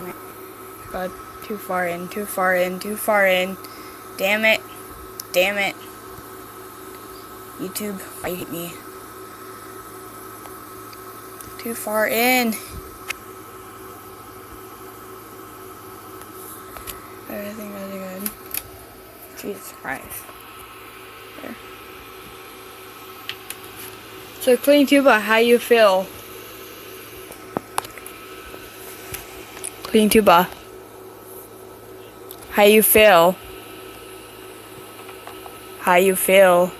Damn it. God, too far in, too far in, too far in. Damn it. Damn it. YouTube, why you hate me? Too far in. Everything really good. Jesus Christ. There. So, Clean Tuba, how you feel? Clean Tuba. How you feel? How you feel?